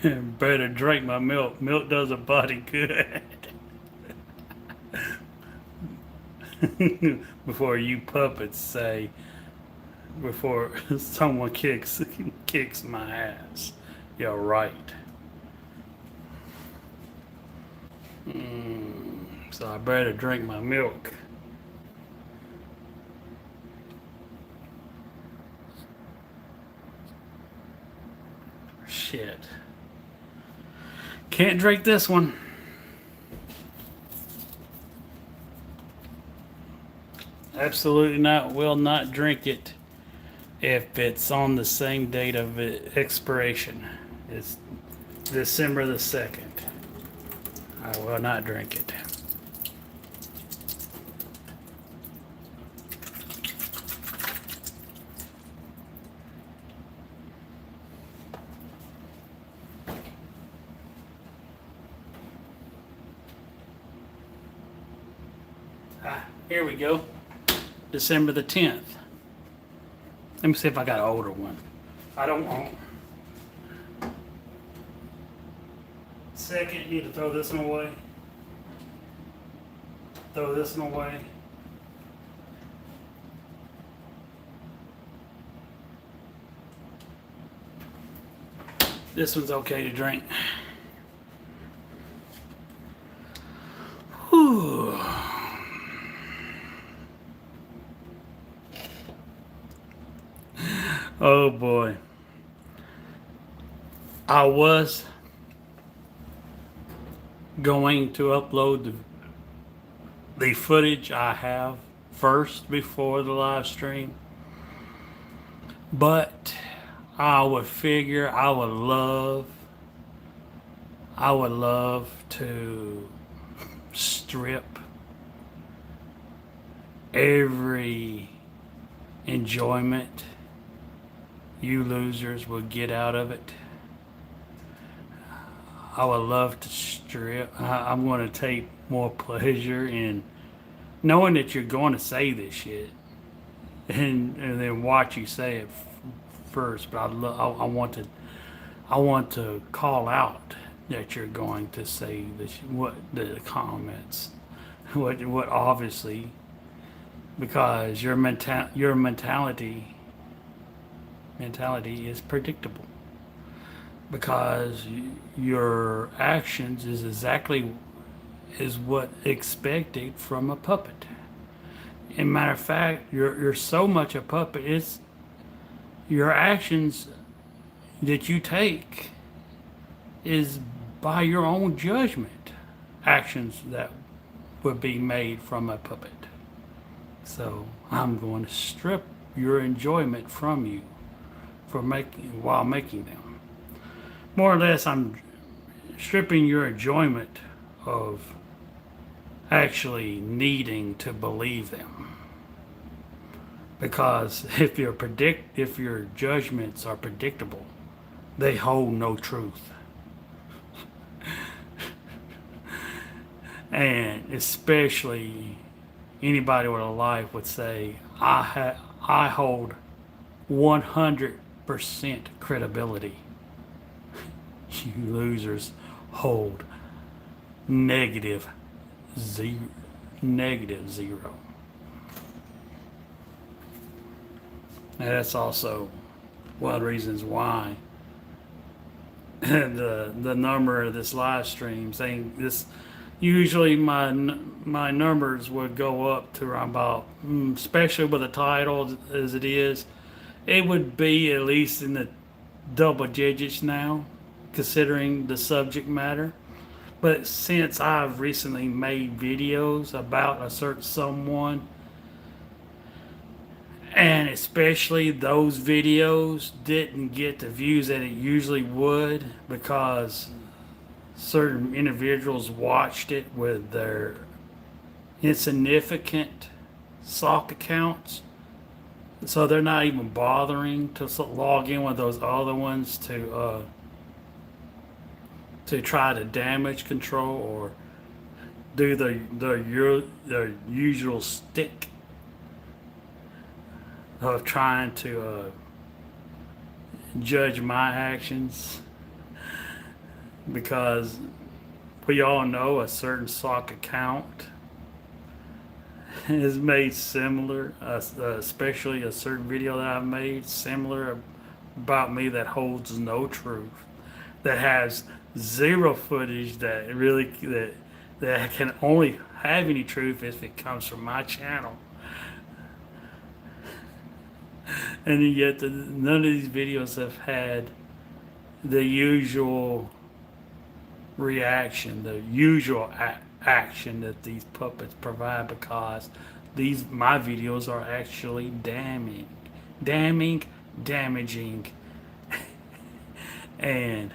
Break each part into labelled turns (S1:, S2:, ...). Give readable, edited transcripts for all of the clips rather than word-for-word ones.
S1: Better drink my milk. Milk does a body good. Before you puppets say, before someone kicks my ass. You're right. So I better drink my milk. Shit. Can't drink this one. Absolutely not. Will not drink it if it's on the same date of expiration. It's December the 2nd. I will not drink it. Here we go. December the 10th. Let me see if I got an older one. I don't want. Second, you need to throw this one away. Throw this one away. This one's okay to drink. Whew. Oh boy. I was going to upload the footage I have first before the live stream, but I would figure I would love to strip every enjoyment you losers will get out of it. I would love to strip. I'm going to take more pleasure in knowing that you're going to say this shit, and then watch you say it first. But I want to call out that you're going to say this, what the comments, what obviously, because your mentality is predictable, because your actions is what expected from a puppet. In matter of fact, you're so much a puppet. It's your actions that you take is by your own judgment. Actions that would be made from a puppet. So I'm going to strip your enjoyment from you while making them. More or less, I'm stripping your enjoyment of actually needing to believe them. Because if your judgments are predictable, they hold no truth. And especially anybody with a life would say, I hold 100% credibility. You losers hold negative zero. And that's also one of the reasons why the number of this live stream saying this. Usually my numbers would go up to around about, especially with a title as it is, it would be at least in the double digits now, considering the subject matter. But since I've recently made videos about a certain someone, and especially those videos didn't get the views that it usually would, because certain individuals watched it with their insignificant sock accounts, so they're not even bothering to log in with those other ones to try to damage control or do the usual stick of trying to judge my actions. because we all know a certain sock account is made similar, especially a certain video that I've made similar about me that holds no truth, that has zero footage, that really that can only have any truth if it comes from my channel. And yet none of these videos have had the usual reaction, the usual action that these puppets provide, because these my videos are actually damaging, and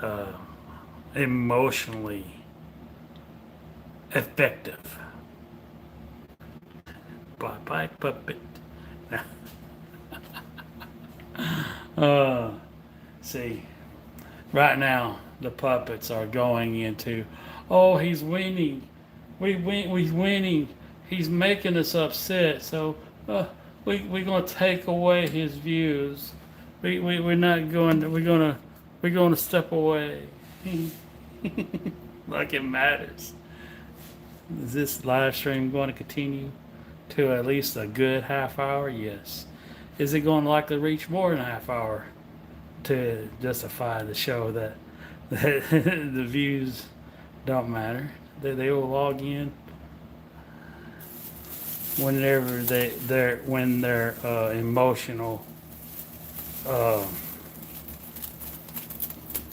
S1: uh, emotionally effective. Bye bye puppet. See, right now the puppets are going into, oh, he's winning, we're winning, he's making us upset, so we're gonna take away his views. We're not going to, we're gonna step away. Like it matters. Is this live stream going to continue to at least a good half hour? Yes. Is it going to likely reach more than a half hour to justify the show that the views don't matter? They will log in whenever when their emotional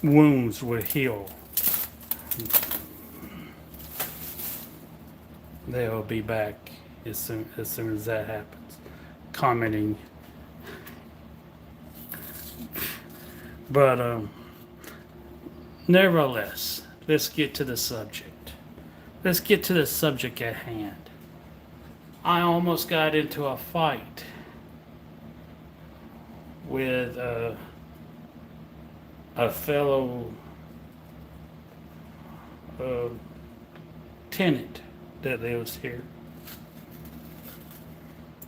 S1: wounds will heal. They'll be back as soon as that happens, commenting. But nevertheless, let's get to the subject. Let's get to the subject at hand. I almost got into a fight with a fellow tenant that lives here,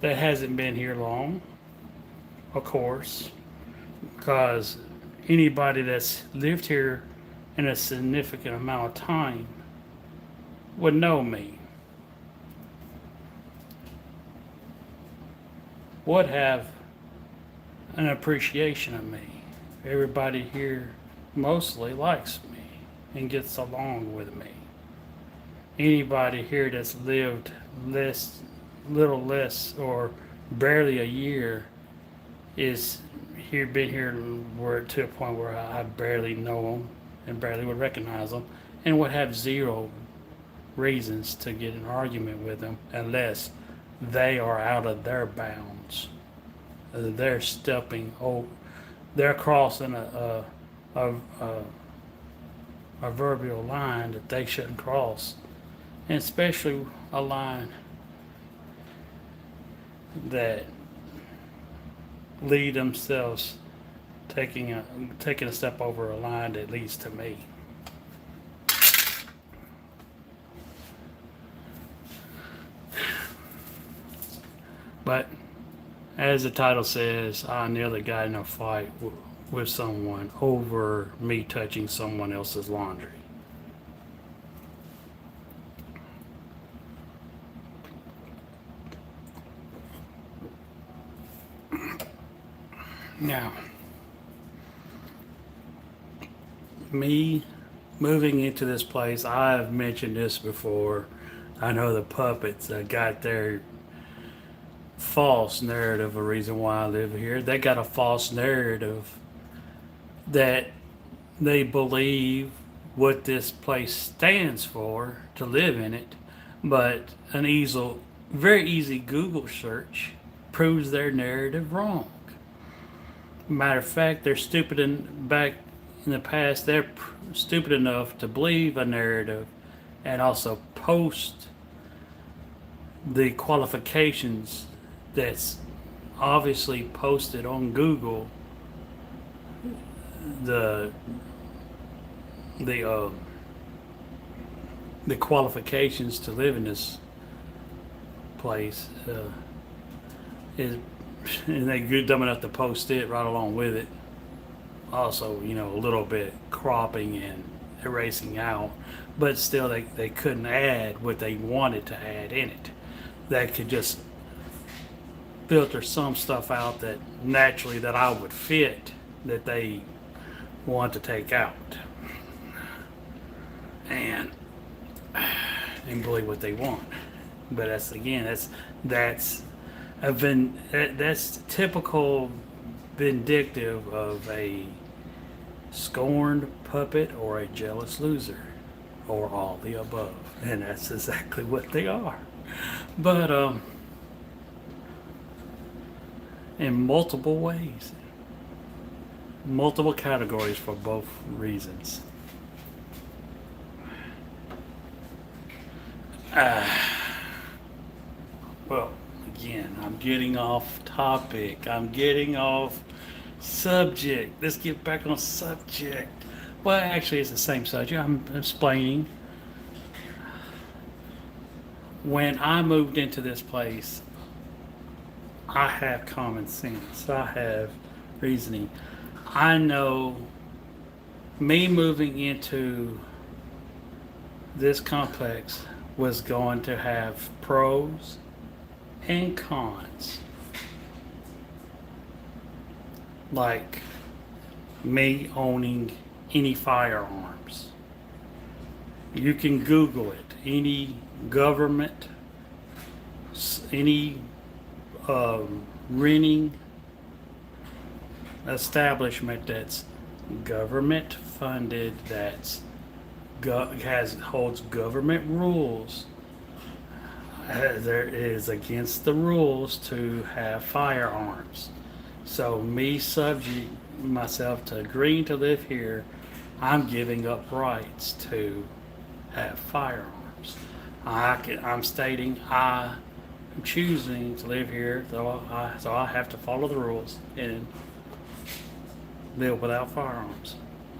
S1: that hasn't been here long, of course, because anybody that's lived here in a significant amount of time would know me, would have an appreciation of me. Everybody here mostly likes me and gets along with me. Anybody here that's lived little less or barely a year is here, been here, we're to a point where I barely know them and barely would recognize them, and would have zero reasons to get an argument with them unless they are out of their bounds. They're stepping over, they're crossing a proverbial line that they shouldn't cross, and especially a line that lead themselves taking a step over a line that leads to me. But as the title says, I nearly got in a fight with someone over me touching someone else's laundry. Now, me moving into this place, I've mentioned this before. I know the puppets got their false narrative, a reason why I live here. They got a false narrative that they believe what this place stands for to live in it, but an very easy Google search proves their narrative wrong. Matter of fact, they're back in the past, they're stupid enough to believe a narrative and also post the qualifications that's obviously posted on Google, the qualifications to live in this place is and they good dumb enough to post it right along with it. Also, a little bit cropping and erasing out, but still they couldn't add what they wanted to add in it. They could just filter some stuff out that naturally that I would fit that they want to take out, and believe what they want. But that's typical vindictive of a scorned puppet or a jealous loser or all the above, and that's exactly what they are. But in multiple ways, multiple categories for both reasons. Well, again, I'm getting off topic. I'm getting off subject. Let's get back on subject. Well, actually, it's the same subject. I'm explaining. When I moved into this place, I have common sense. I have reasoning. I know me moving into this complex was going to have pros and cons. Like me owning any firearms. You can Google it. Any government, any renting establishment that's government funded, that's holds government rules, there is against the rules to have firearms. So me subject myself to agreeing to live here, I'm giving up rights to have firearms. I'm stating I am choosing to live here, so I have to follow the rules and live without firearms.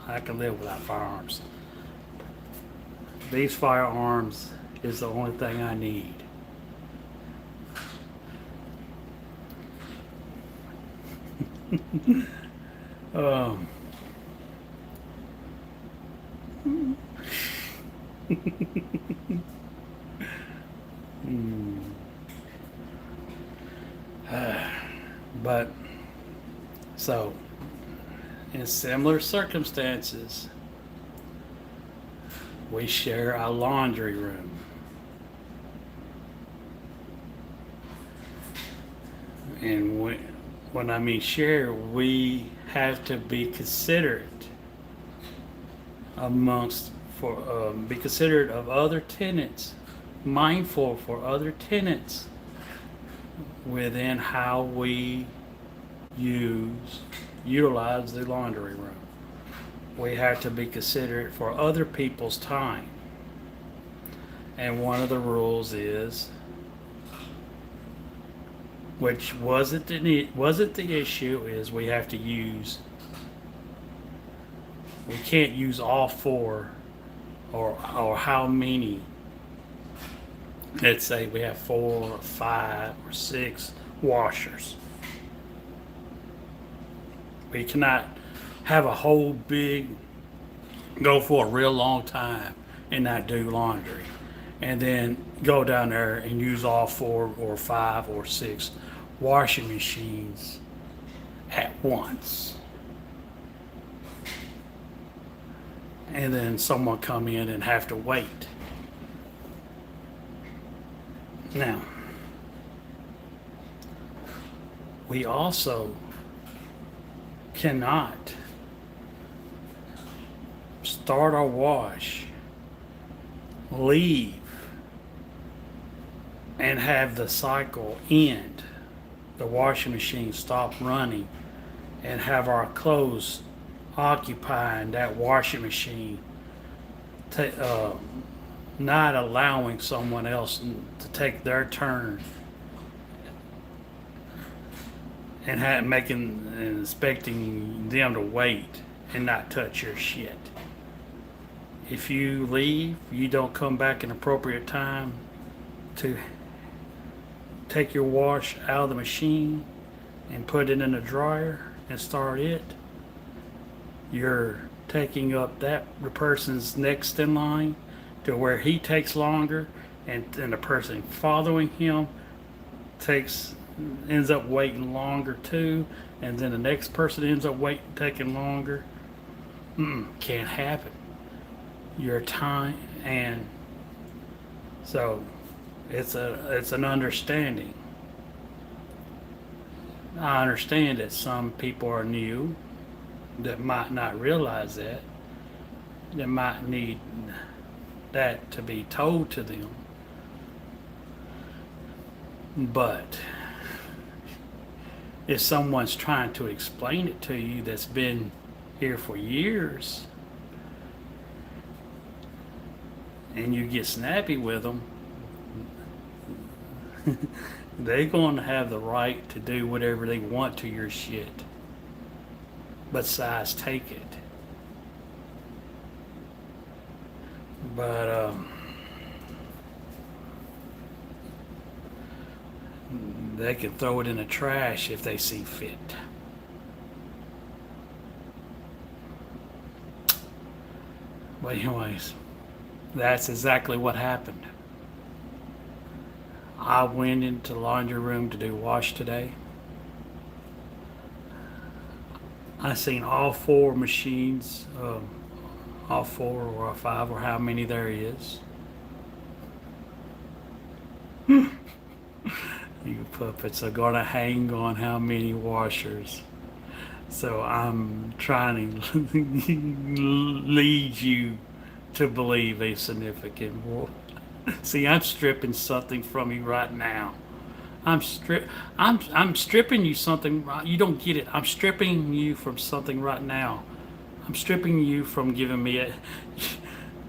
S1: I can live without firearms. These firearms is the only thing I need. um, but so in similar circumstances, we share a laundry room. And when I mean share, we have to be considerate be considerate of other tenants, mindful for other tenants within how we utilize the laundry room. We have to be considerate for other people's time. And one of the rules is, which wasn't the issue, is we can't use all four or how many. Let's say we have 4 or 5 or 6 washers. We cannot have a whole big, go for a real long time and not do laundry, and then go down there and use all 4 or 5 or 6 washing machines at once. And then someone come in and have to wait. Now, we also cannot start our wash, leave, and have the cycle end, the washing machine stop running, and have our clothes occupying that washing machine, not allowing someone else to take their turn and expecting them to wait and not touch your shit. If you leave, you don't come back in appropriate time to take your wash out of the machine, and put it in a dryer and start it, you're taking up that the person's next in line to where he takes longer, and the person following him takes ends up waiting longer too, and then the next person ends up taking longer. Can't happen. Your time, and so it's an understanding. I understand that some people are new that might not realize that might need that to be told to them. But if someone's trying to explain it to you that's been here for years, and you get snappy with them, they're going to have the right to do whatever they want to your shit besides take it. But they can throw it in the trash if they see fit. But anyways, that's exactly what happened. I went into the laundry room to do wash today. I seen all four machines, all four or five or how many there is. You puppets are gonna hang on how many washers. So I'm trying to lead you to believe a significant war. See, I'm stripping something from you right now. I'm stripping you something. You don't get it. I'm stripping you from something right now. I'm stripping you from giving me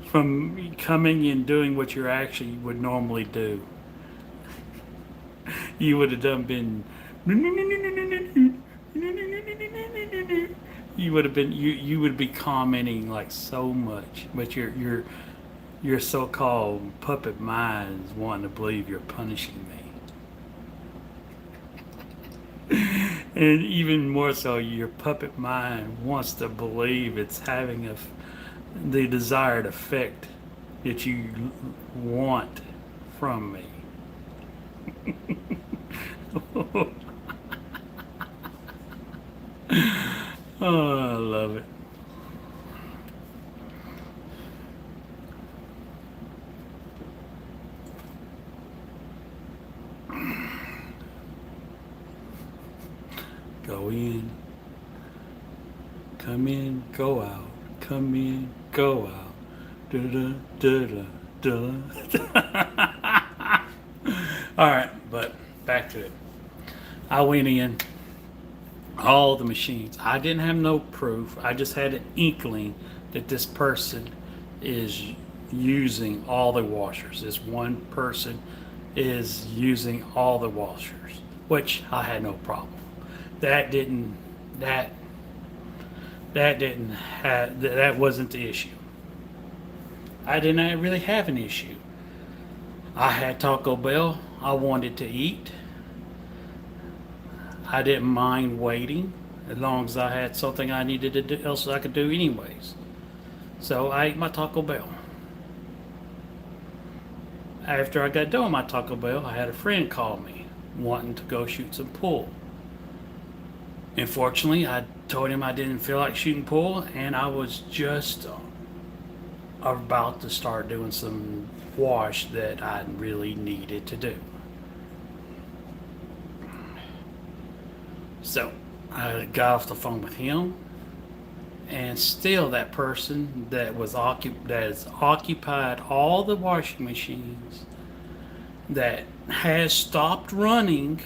S1: from coming and doing what you actually would normally do. You would have been. You would have been. You would be commenting like so much, but your so-called puppet mind is wanting to believe you're punishing me. And even more so, your puppet mind wants to believe it's having the desired effect that you want from me. Oh, I love it. Go in, come in, go out, come in, go out. Da da da da. All right, but back to it. I went in all the machines. I didn't have no proof. I just had an inkling that this person is using all the washers. This one person is using all the washers, which I had no problem. That wasn't the issue. I didn't really have an issue. I had Taco Bell. I wanted to eat. I didn't mind waiting as long as I had something I needed to do, else I could do anyways. So I ate my Taco Bell. After I got done with my Taco Bell, I had a friend call me wanting to go shoot some pool. Unfortunately, I told him I didn't feel like shooting pool, and I was just about to start doing some wash that I really needed to do. So I got off the phone with him, and still that person that has occupied all the washing machines, that has stopped running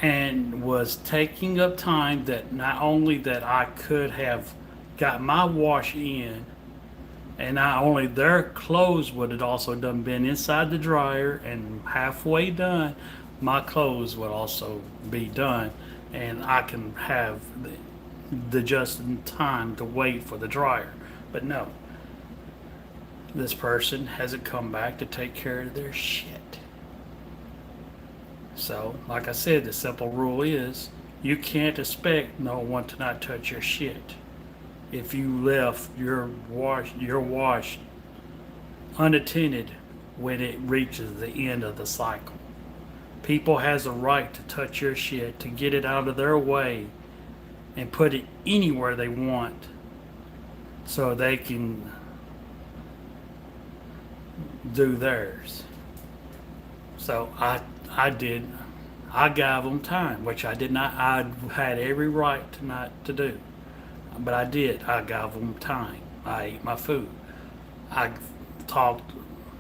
S1: and was taking up time, that not only that I could have got my wash in, and not only their clothes would have also been inside the dryer and halfway done, my clothes would also be done, and I can have the just in time to wait for the dryer. But no, this person hasn't come back to take care of their shit. So, like I said, the simple rule is you can't expect no one to not touch your shit. If you left your wash unattended when it reaches the end of the cycle. People has a right to touch your shit, to get it out of their way and put it anywhere they want so they can do theirs. So I did I gave them time, which I did not. I had every right to not to do, but I did. I gave them time. I ate my food. I talked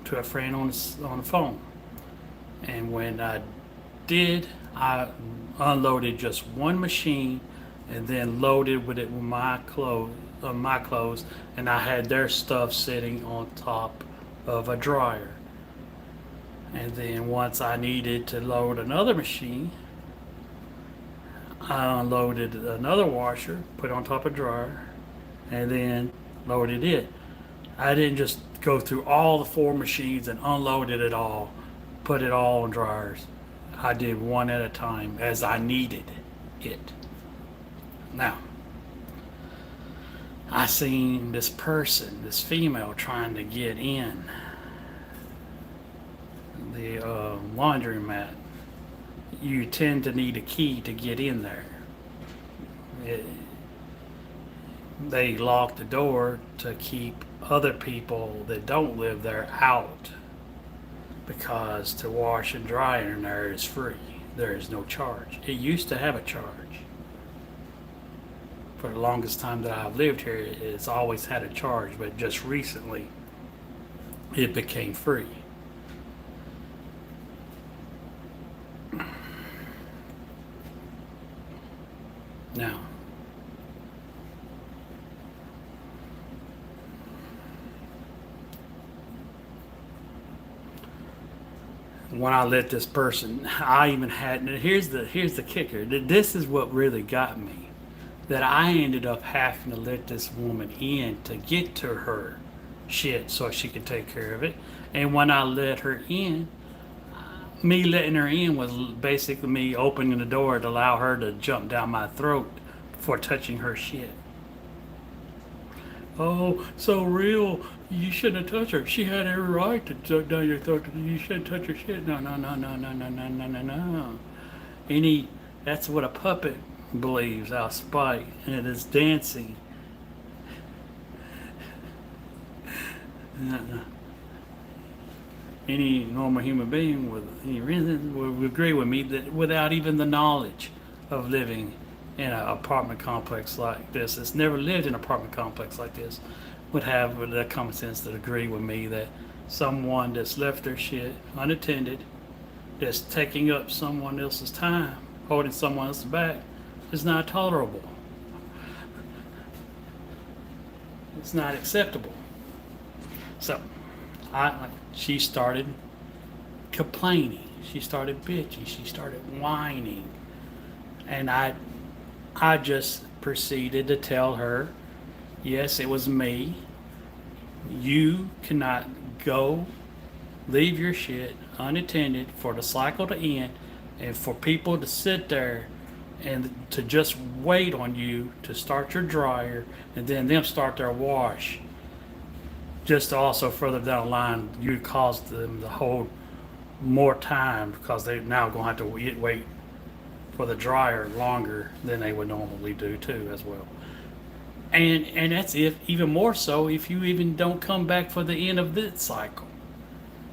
S1: to a friend on the phone, and when I did, I unloaded just one machine, and then loaded with it with my clothes, and I had their stuff sitting on top of a dryer. And then once I needed to load another machine, I unloaded another washer, put it on top of dryer, and then loaded it. I didn't just go through all the four machines and unloaded it all, put it all in dryers. I did one at a time as I needed it. Now, I seen this person, this female, trying to get in the laundromat. You tend to need a key to get in there. It, they lock the door to keep other people that don't live there out, because to wash and dry in there is free. There is no charge. It used to have a charge. For the longest time that I've lived here, it's always had a charge, but just recently it became free. Now, when I let this person, I even had, and here's the kicker. This is what really got me. That I ended up having to let this woman in to get to her shit so she could take care of it. And when I let her in, me letting her in was basically me opening the door to allow her to jump down my throat for touching her shit. Oh, so real. You shouldn't have touched her. She had every right to jump down your throat. You shouldn't touch her shit. No, no, no, no, no, no, no, no, no, no. That's what a puppet believes out of spite, and it is dancing. Any normal human being with any reason would agree with me that without even the knowledge of living in an apartment complex like this, that's never lived in an apartment complex like this, would have the common sense to agree with me that someone that's left their shit unattended, that's taking up someone else's time, holding someone else's back, is not tolerable. It's not acceptable. So, she started complaining. She started bitching. She started whining, and I just proceeded to tell her, yes, it was me. You cannot go leave your shit unattended for the cycle to end, and for people to sit there and to just wait on you to start your dryer and then them start their wash. Just to also further down the line, you caused them to hold more time because they're now going to have to wait for the dryer longer than they would normally do too as well. And that's if even more so if you even don't come back for the end of this cycle.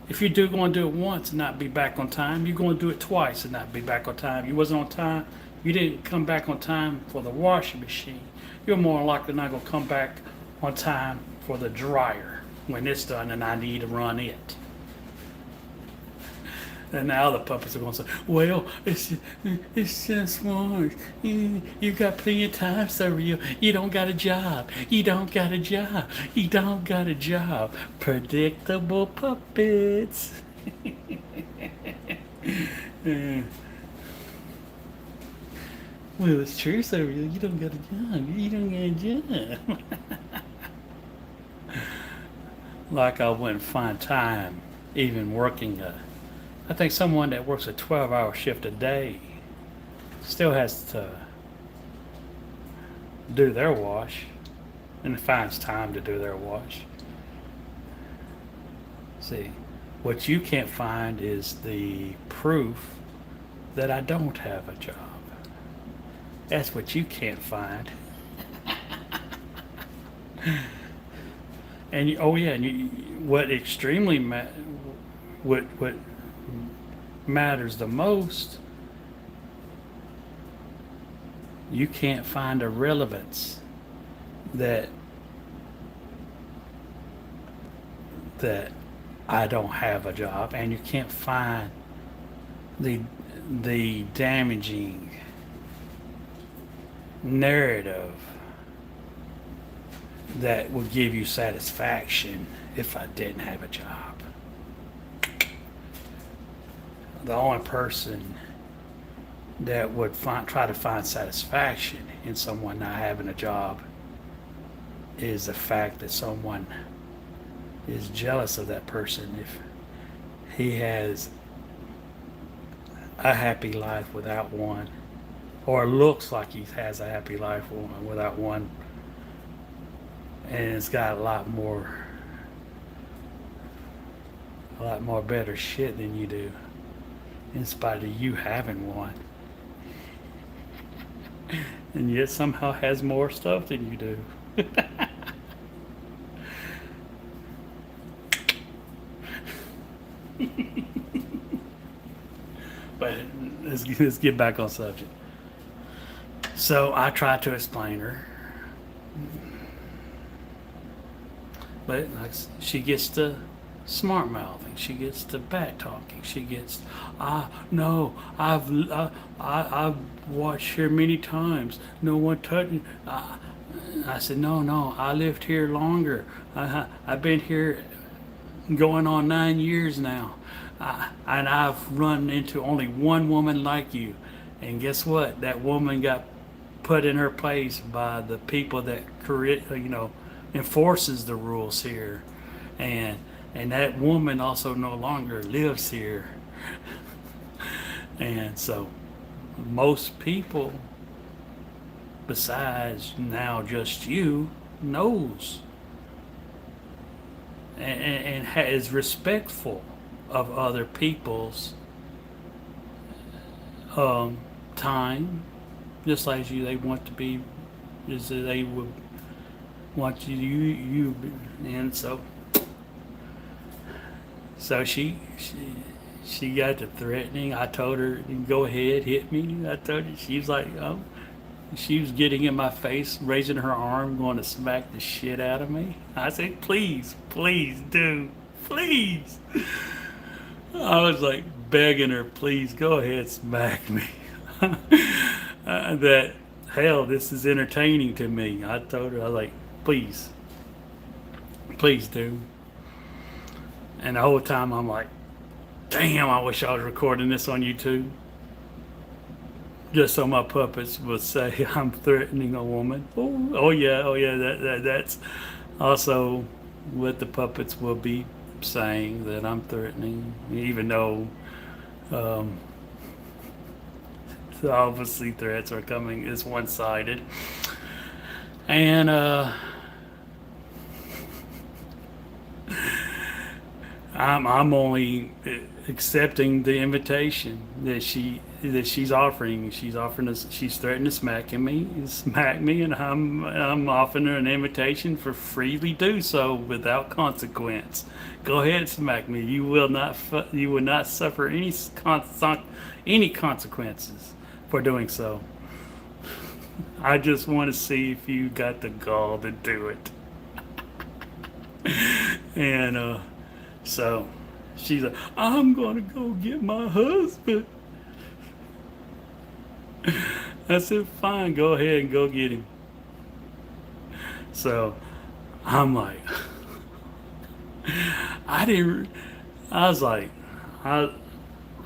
S1: If you're going to do it once and not be back on time, you're going to do it twice and not be back on time. You wasn't on time. You didn't come back on time for the washing machine. You're more likely not going to come back on time for the dryer when it's done and I need to run it. And now the puppets are going to say, well, it's just once. You got plenty of time, so real. You don't got a job. You don't got a job. You don't got a job. Predictable puppets. Well, it's true, so real. You don't got a job. You don't got a job. Like I wouldn't find time even working I think someone that works a 12-hour shift a day still has to do their wash and finds time to do their wash. See, what you can't find is the proof that I don't have a job. That's what you can't find. And oh yeah, and what extremely what matters the most, you can't find a relevance that that I don't have a job, and you can't find the damaging narrative that would give you satisfaction if I didn't have a job. The only person that would try to find satisfaction in someone not having a job is the fact that someone is jealous of that person if he has a happy life without one, or looks like he has a happy life without one, and it's got a lot more better shit than you do, in spite of you having one, and yet somehow has more stuff than you do. But let's get back on subject. So I tried to explain her, but like, she gets to smart mouthing, she gets to back talking, she gets, no, I've watched here many times. No one touched me. I said, no, I lived here longer. I've been here going on 9 years now. And I've run into only one woman like you. And guess what? That woman got put in her place by the people that enforces the rules here. And that woman also no longer lives here. And so most people, besides now just you, knows and is respectful of other people's time, just like you. They want to be, just as they would want you, and so she got to threatening. I told her, go ahead, hit me. I told her, she was like, oh. She was getting in my face, raising her arm, going to smack the shit out of me. I said, please, do, please. I was like begging her, please, go ahead, smack me. That, hell, this is entertaining to me. I told her, I was like, please do. And the whole time I'm like, damn, I wish I was recording this on YouTube. Just so my puppets would say I'm threatening a woman. Oh yeah. That's also what the puppets will be saying, that I'm threatening, even though obviously threats are coming. It's one-sided, and I'm only accepting the invitation that she's offering. She's threatening to smack me, and I'm offering her an invitation for freely do so without consequence. Go ahead, smack me. You will not suffer any consequences for doing so. I just want to see if you got the gall to do it. And so she's like, I'm gonna go get my husband. I said, fine, go ahead and go get him. So I'm like, I was like, I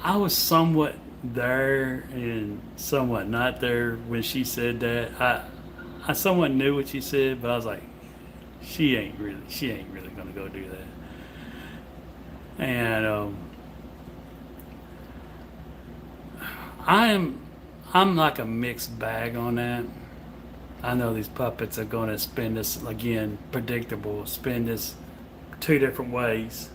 S1: was somewhat there and somewhat not there when she said that. I somewhat knew what she said, but I was like, she ain't really gonna go do that. And I am, I'm like a mixed bag on that. I know these puppets are going to spin this again, predictable, spin this two different ways,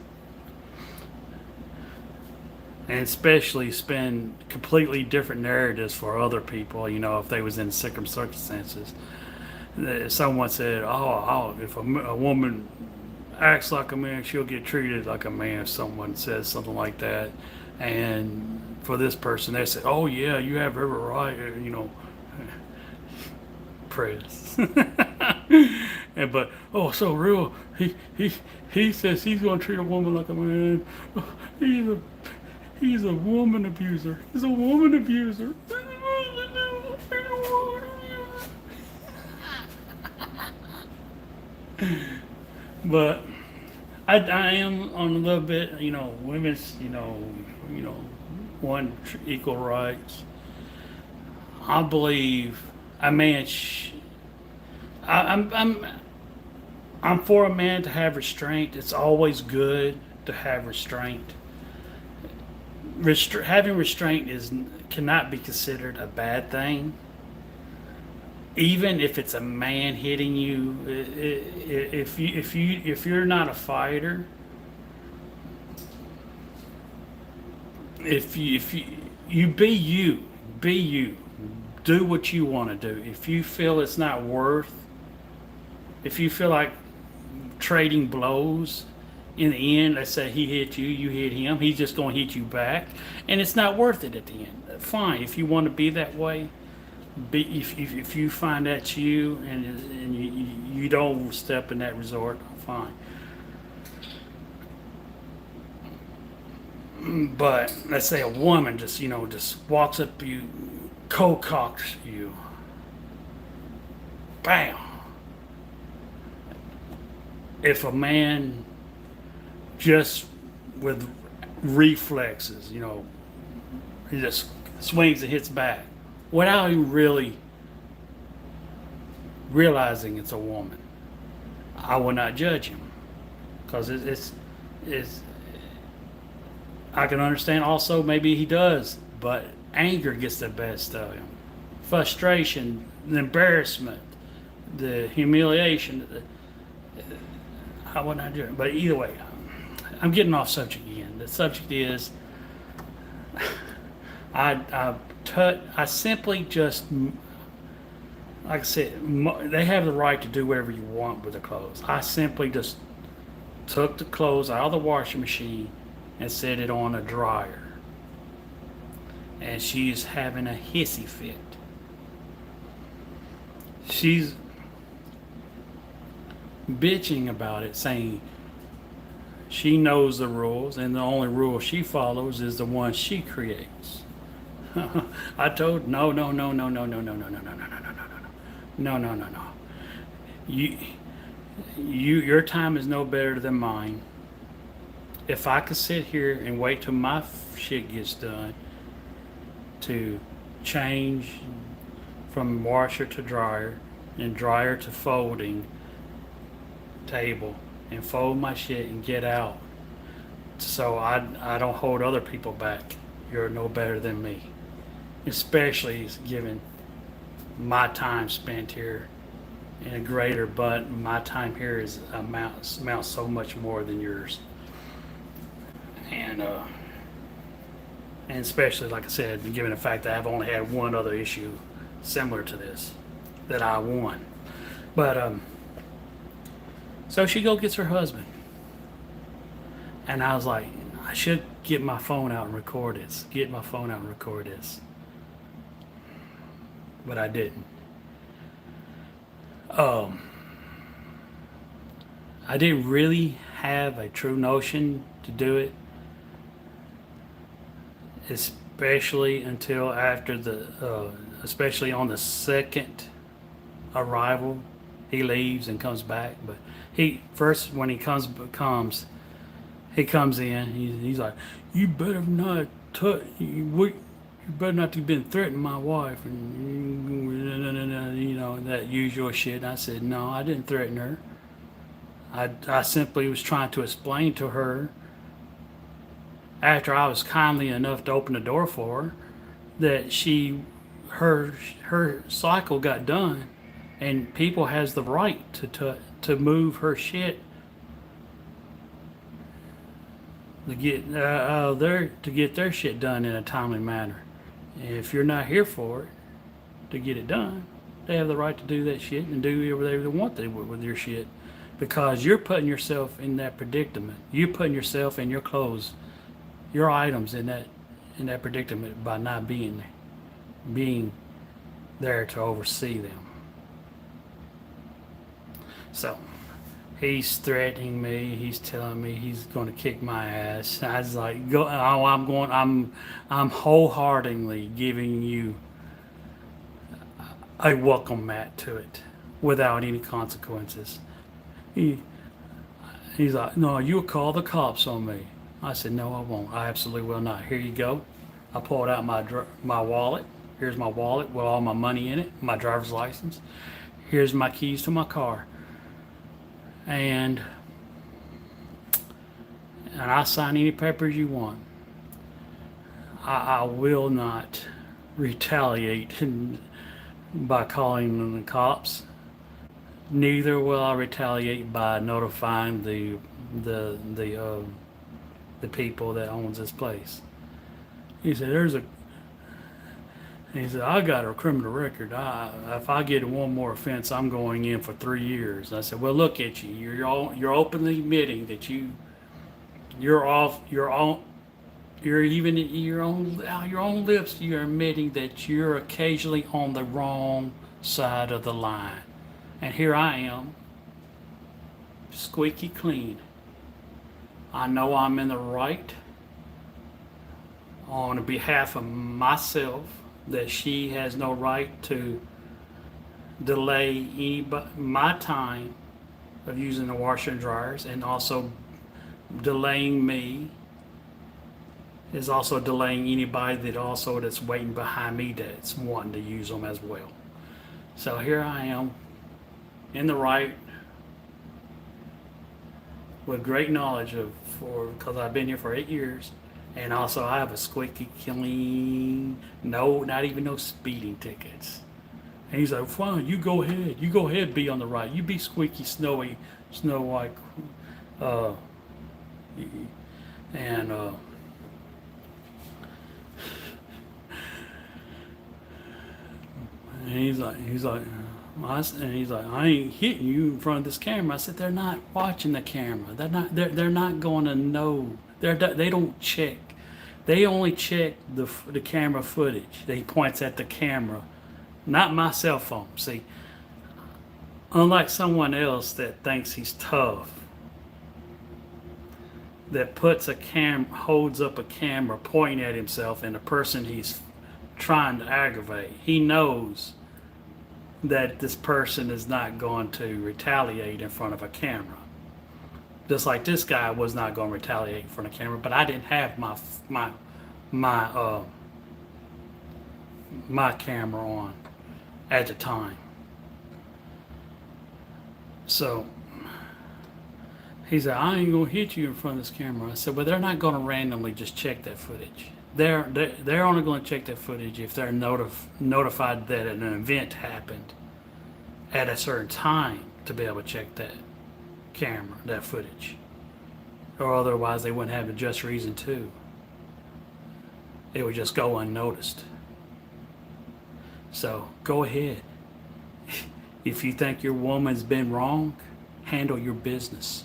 S1: and especially spin completely different narratives for other people. You know, if they was in similar circumstances. Someone said, "Oh, if a woman acts like a man, she'll get treated like a man." If someone says something like that, and for this person, they said, "Oh yeah, you have every right," you know, press. And but oh, so real. He says he's gonna treat a woman like a man. He's a he's a woman abuser. He's a woman abuser. But I am on a little bit, you know, women's, one equal rights. I believe a man. I'm I'm for a man to have restraint. It's always good to have restraint. Having restraint is cannot be considered a bad thing. Even if it's a man hitting you, if you're not a fighter, if you be you, do what you want to do. If you feel it's not worth, if you feel like trading blows, in the end, let's say he hit you, you hit him, he's just going to hit you back, and it's not worth it at the end. Fine, if you want to be that way, if you find that's you, and you don't step in that resort, fine. But let's say a woman just walks up to you, cold cocks you, bam. If a man just with reflexes, he just swings and hits back without even really realizing it's a woman, I will not judge him, because it's I can understand also maybe he does, but anger gets the best of him, frustration, the embarrassment, the humiliation. I would not do it. But either way, I'm getting off subject again. The subject is I simply just, like I said, they have the right to do whatever you want with the clothes. I simply just took the clothes out of the washing machine and set it on a dryer. And she's having a hissy fit. She's bitching about it, saying she knows the rules and the only rule she follows is the one she creates. I told no, no, no, no, no, no, no, no, no, no, no, no, no, no, no, no, no, no. You, your time is no better than mine. If I could sit here and wait till my shit gets done to change from washer to dryer and dryer to folding table and fold my shit and get out, so I don't hold other people back, you're no better than me. Especially given my time spent here in a greater, but my time here is amounts so much more than yours. And especially, like I said, given the fact that I've only had one other issue similar to this that I won. But so she gets her husband, and I was like, I should get my phone out and record this. But I didn't. I didn't really have a true notion to do it, especially until after especially on the second arrival, he leaves and comes back. But he first, when he comes in. He's like, you better not you better not have been threatening my wife, and that usual shit. And I said, no, I didn't threaten her. I simply was trying to explain to her, after I was kindly enough to open the door for her, that her cycle got done, and people has the right to move her shit to get their shit done in a timely manner. If you're not here for it to get it done, they have the right to do that shit and do whatever they want with your shit, because you're putting yourself in that predicament. You're putting yourself and your clothes, your items in that predicament by not being there to oversee them. So he's threatening me. He's telling me he's going to kick my ass. I was like, "Go! Oh, I'm wholeheartedly giving you a welcome mat to it, without any consequences." He's like, "No, you'll call the cops on me." I said, "No, I won't. I absolutely will not. Here you go." I pulled out my wallet. Here's my wallet with all my money in it, my driver's license. Here's my keys to my car. And I'll sign any papers you want. I will not retaliate by calling them the cops. Neither will I retaliate by notifying the people that owns this place. He said, "I got a criminal record. If I get one more offense, I'm going in for 3 years." I said, "Well, look at you. You're openly admitting that you're even your own lips. You're admitting that you're occasionally on the wrong side of the line, and here I am, squeaky clean. I know I'm in the right on behalf of myself, that she has no right to delay my time of using the washer and dryers, and also delaying me is also delaying anybody that's waiting behind me that's wanting to use them as well. So here I am in the right, with great knowledge because I've been here for 8 years. And also, I have a squeaky clean, not even no speeding tickets." And he's like, "Fine, you go ahead. You go ahead, be on the right. You be squeaky, Snow White." Uh, and he's like, "I ain't hitting you in front of this camera." I said, "They're not watching the camera. They're not going to know. They don't check. They only check the camera footage." He points at the camera, not my cell phone. See, unlike someone else that thinks he's tough, that holds up a camera pointing at himself and the person he's trying to aggravate, he knows that this person is not going to retaliate in front of a camera. Just like this guy was not going to retaliate in front of camera, but I didn't have my camera on at the time. So he said, "I ain't gonna hit you in front of this camera." I said, "Well, they're not going to randomly just check that footage. They're only going to check that footage if they're notified that an event happened at a certain time to be able to check that footage, or otherwise they wouldn't have a just reason to. It would just go unnoticed. So go ahead. If you think your woman's been wrong, handle your business,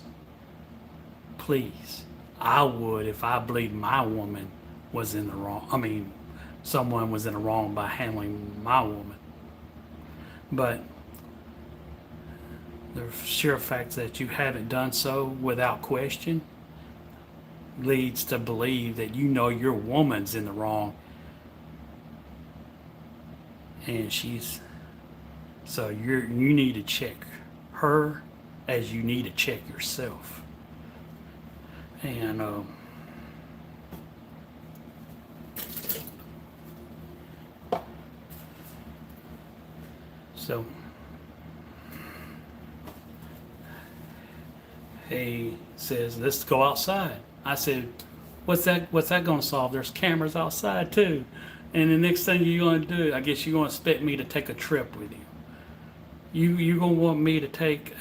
S1: please. I would if I believed my woman was in the wrong. I mean, someone was in the wrong by handling my woman. But the sheer fact that you haven't done so without question leads to believe that you know your woman's in the wrong, and so you need to check her as you need to check yourself. And so he says, "Let's go outside." I said, what's that going to solve? There's cameras outside too." And the next thing you're going to do, I guess you're going to expect me to take a trip with you. You're going to want me to take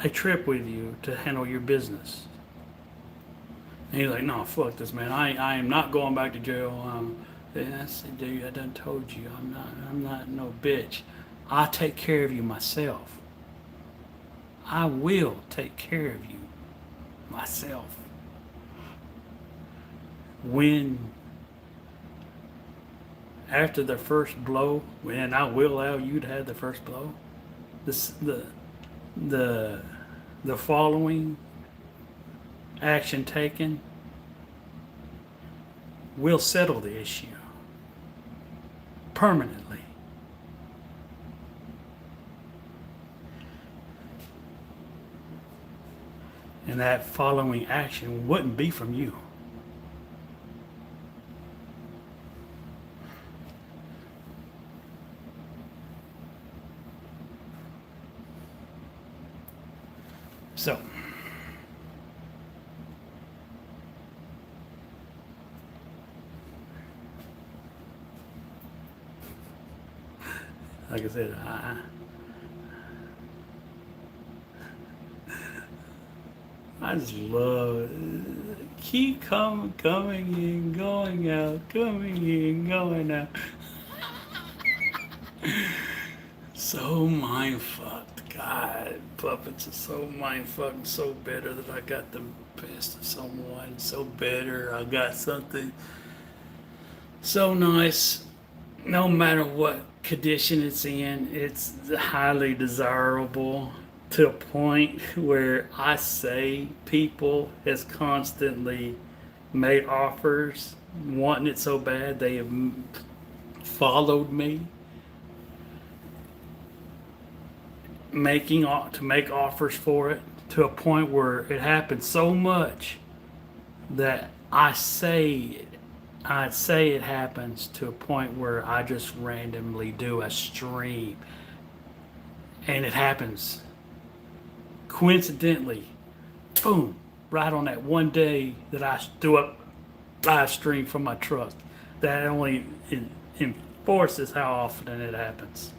S1: a trip with you to handle your business. And he's like, no, fuck this, man. I am not going back to jail. And I said, dude, I done told you, I'm not no bitch. I take care of you myself. I will take care of you myself. When after the first blow, and I will allow you to have the first blow, this the following action taken will settle the issue permanently. And that following action wouldn't be from you. So, like I said, I just love it. Keep coming in, going out, coming in, going out. So mind fucked. God, puppets are so mind fucked, so bitter that I got the best of someone. So bitter. I got something so nice. No matter what condition it's in, it's highly desirable to a point where I say people has constantly made offers wanting it so bad they have followed me to make offers for it, to a point where it happens so much that I say it happens to a point where I just randomly do a stream, and it happens coincidentally, boom, right on that one day that I do a live stream from my truck. That only enforces how often it happens.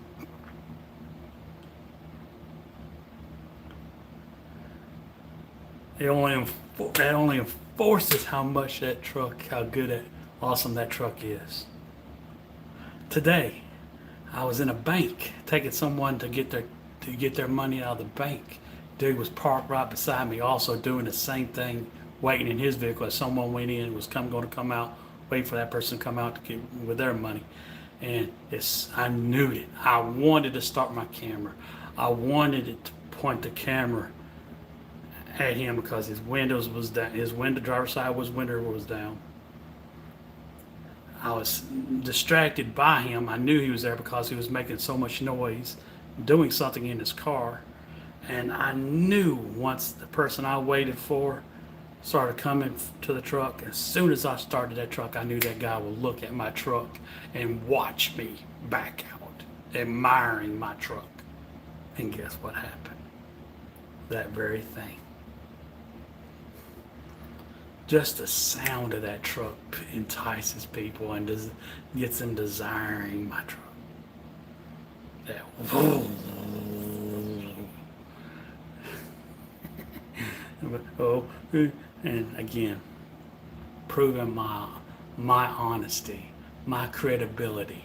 S1: That only enforces how much how good, awesome that truck is. Today, I was in a bank taking someone to get their money out of the bank. Dude was parked right beside me, also doing the same thing, waiting in his vehicle as someone went in and was going to come out, waiting for that person to come out to get with their money. And I knew it. I wanted to start my camera. I wanted it to point the camera at him because his windows was down. His driver's side window was down. I was distracted by him. I knew he was there because he was making so much noise, doing something in his car. And I knew once the person I waited for started coming to the truck, as soon as I started that truck, I knew that guy would look at my truck and watch me back out, admiring my truck. And guess what happened? That very thing. Just the sound of that truck entices people and gets them desiring my truck. That and again, proving my honesty, my credibility.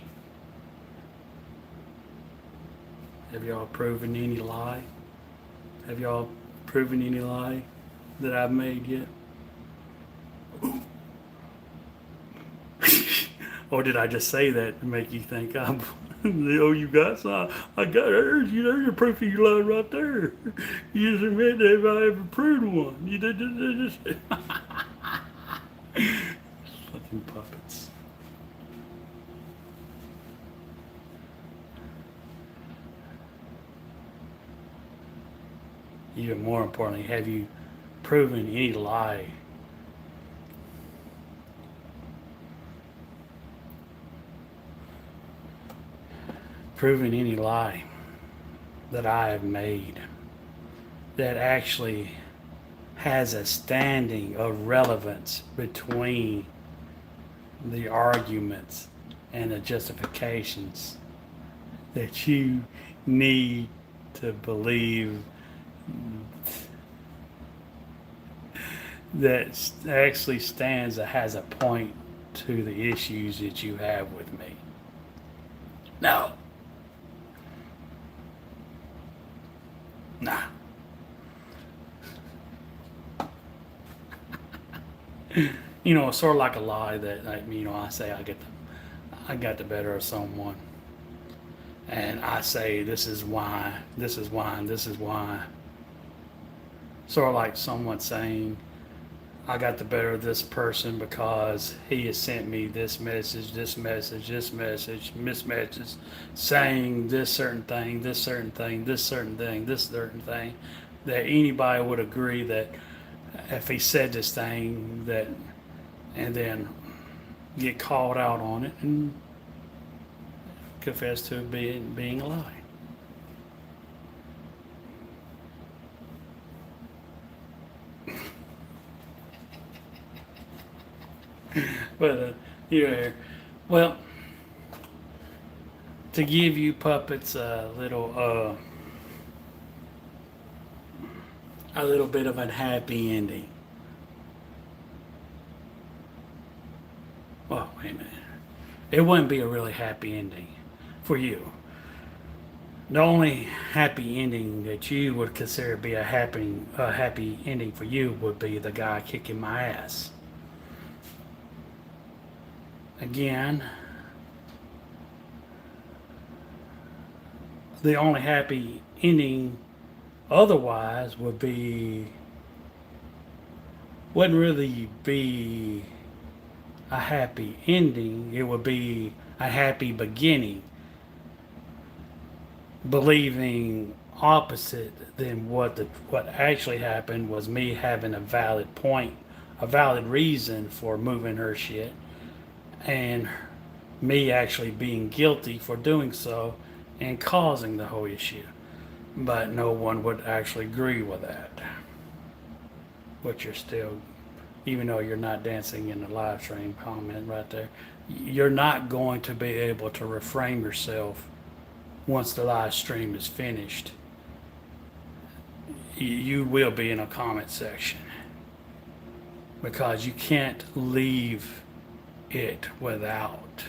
S1: Have y'all proven any lie? Have y'all proven any lie that I've made yet? Or did I just say that to make you think I'm, oh, you got some? I got there's your proof of you lied right there. You just admit that if I ever proved one. You did just fucking puppets. Even more importantly, have you proven any lie? Proven any lie that I have made that actually has a standing of relevance between the arguments and the justifications that you need to believe that actually stands or has a point to the issues that you have with me. No. Nah. It's sort of like a lie that I say I got the better of someone, and I say this is why, this is why, and this is why. Sort of like someone saying I got the better of this person because he has sent me this message, this message, this message, mismatches, saying this certain thing, this certain thing, this certain thing, this certain thing, that anybody would agree that if he said this thing, that, and then get called out on it and confess to it being a lie. But yeah, well, to give you puppets a little bit of a happy ending. Well, wait a minute. It wouldn't be a really happy ending for you. The only happy ending that you would consider to be a happy ending for you would be the guy kicking my ass. Again, the only happy ending otherwise wouldn't really be a happy ending. It would be a happy beginning, believing opposite than what actually happened was me having a valid point, a valid reason for moving her shit, and me actually being guilty for doing so and causing the whole issue. But no one would actually agree with that. But you're still, even though you're not dancing in the live stream comment right there, you're not going to be able to reframe yourself once the live stream is finished. You will be in a comment section because you can't leave it without.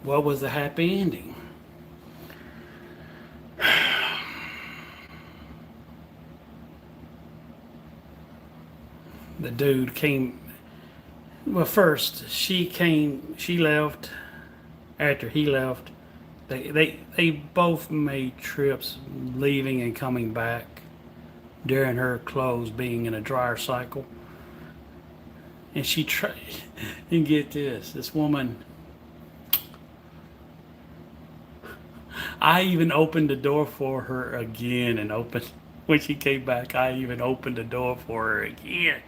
S1: What was the happy ending? The dude came. Well, first she left. After he left, they both made trips leaving and coming back during her clothes being in a dryer cycle. And she tried, and get this woman, I even opened the door for her again and opened, when she came back, I even opened the door for her again.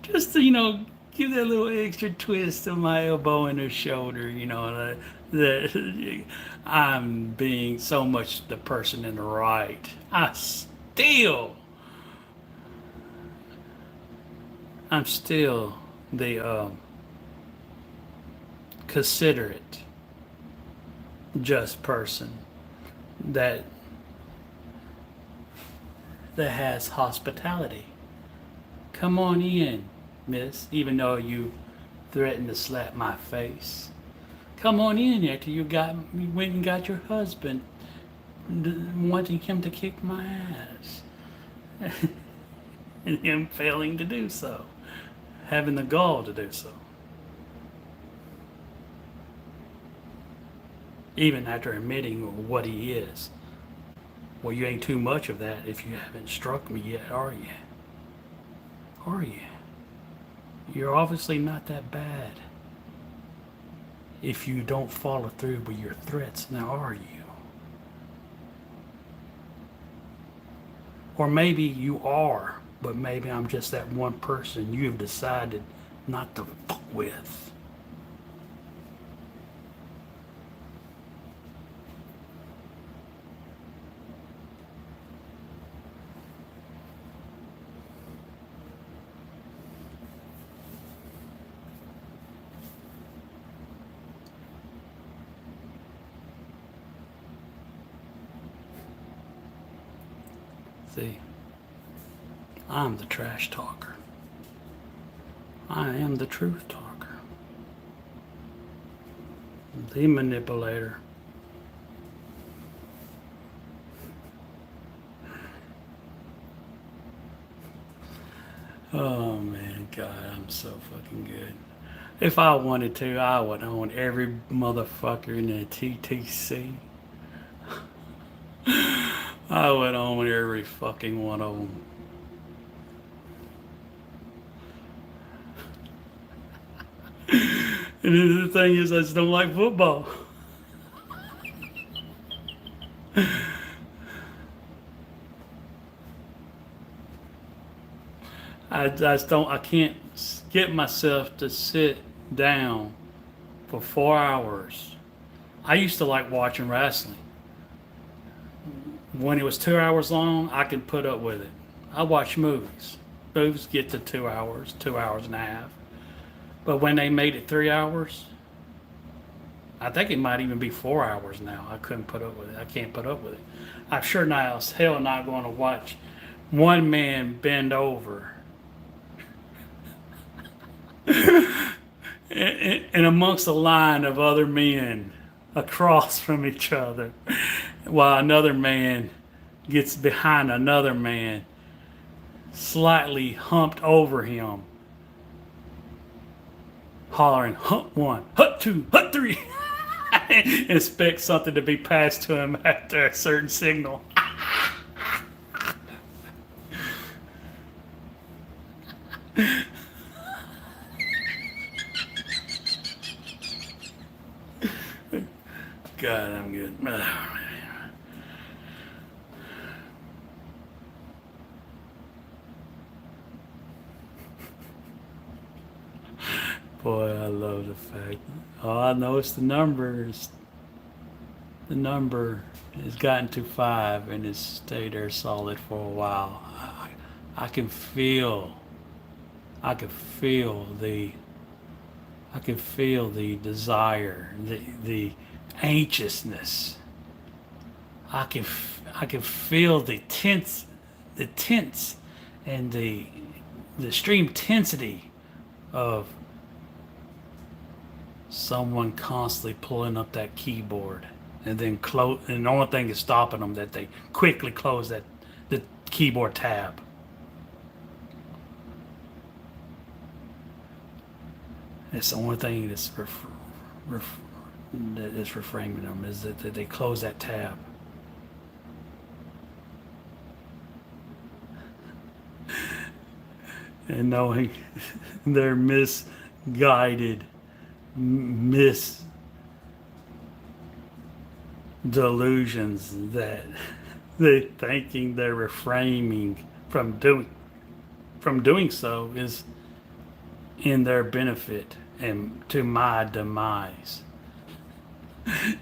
S1: Just to, give that little extra twist of my elbow in her shoulder, that I'm being so much the person in the right. I'm still the considerate, just person that has hospitality. Come on in, miss, even though you threatened to slap my face. Come on in after you went and got your husband wanting him to kick my ass. And him failing to do so. Having the gall to do so. Even after admitting what he is. Well, you ain't too much of that if you haven't struck me yet, are you? Are you? You're obviously not that bad. If you don't follow through with your threats, now are you? Or maybe you are, but maybe I'm just that one person you've decided not to fuck with. See, I'm the trash talker. I am the truth talker. The manipulator. Oh man, God, I'm so fucking good. If I wanted to, I would own every motherfucker in the TTC. I would own every fucking one of them. And the thing is, I just don't like football. I just don't, I can't get myself to sit down for 4 hours. I used to like watching wrestling. When it was 2 hours long, I could put up with it. I watch movies. Movies get to 2 hours, 2 hours and a half. But when they made it 3 hours, I think it might even be 4 hours now. I couldn't put up with it. I can't put up with it. I'm sure now as hell not going to watch one man bend over and amongst a line of other men across from each other while another man gets behind another man, slightly humped over him, hollering, "Hump one, hump two, hump three," and expect something to be passed to him after a certain signal. God, I'm good. Boy, I love the fact. Oh, I noticed the numbers. The number has gotten to 5 and it's stayed there solid for a while. I can feel. I can feel the. I can feel the desire, the anxiousness. I can feel the tense, and the extreme tensity of someone constantly pulling up that keyboard, and then close. And the only thing is stopping them that they quickly close the keyboard tab. It's the only thing that's that is reframing them is that they close that tab. And knowing their misguided, delusions that they thinking they're refraining from doing so is in their benefit and to my demise.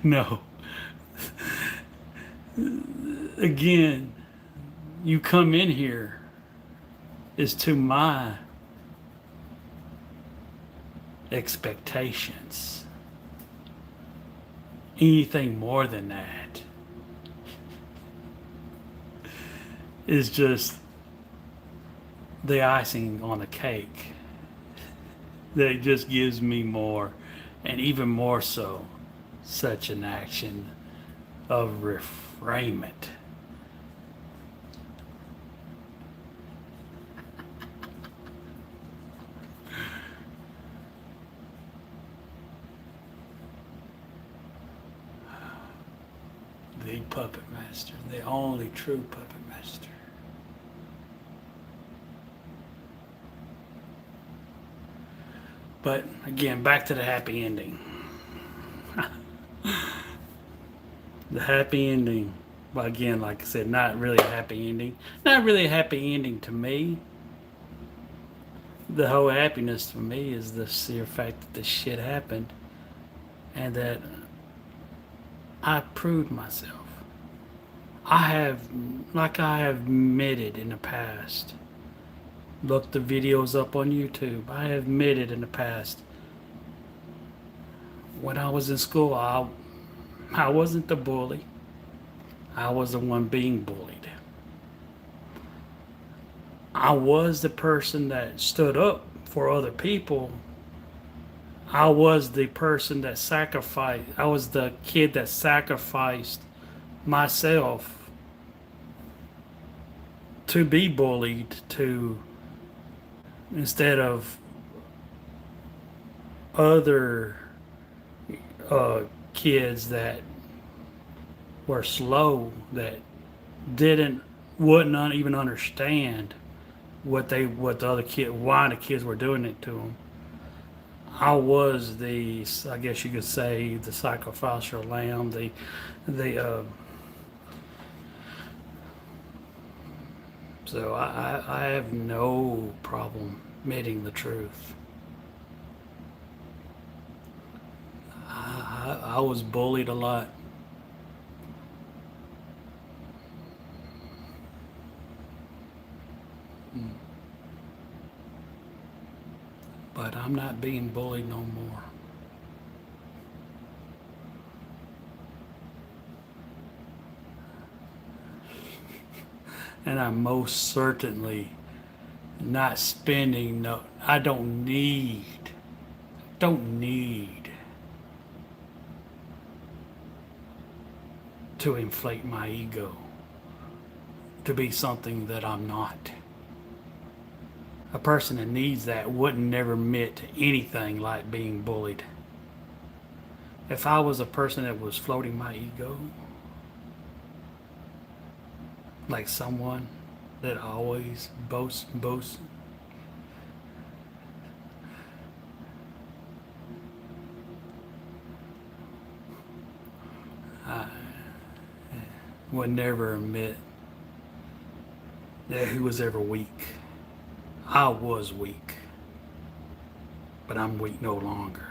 S1: No. Again, you come in here is to my expectations. Anything more than that is just the icing on the cake that just gives me more, and even more so, such an action of reframement. The puppet master, the only true puppet master. But again, back to the happy ending. The happy ending, well, again, like I said, not really a happy ending. Not really a happy ending to me. The whole happiness for me is the sheer fact that this shit happened and that I proved myself. I have admitted in the past. Look the videos up on YouTube. I have admitted in the past. When I was in school, I wasn't the bully. I was the one being bullied. I was the person that stood up for other people. I was the person that sacrificed. I was the kid that sacrificed myself to be bullied, to instead of other uh, kids that were slow, that didn't wouldn't even understand what the other kid, why the kids were doing it to them. I was the, I guess you could say, the sacrificial lamb, the so I have no problem admitting the truth. I was bullied a lot. But I'm not being bullied no more. And I'm most certainly not spending no, I don't need to inflate my ego to be something that I'm not. A person that needs that wouldn't never admit to anything like being bullied. If I was a person that was floating my ego, like someone that always boasts, I would never admit that he was ever weak. I was weak, but I'm weak no longer.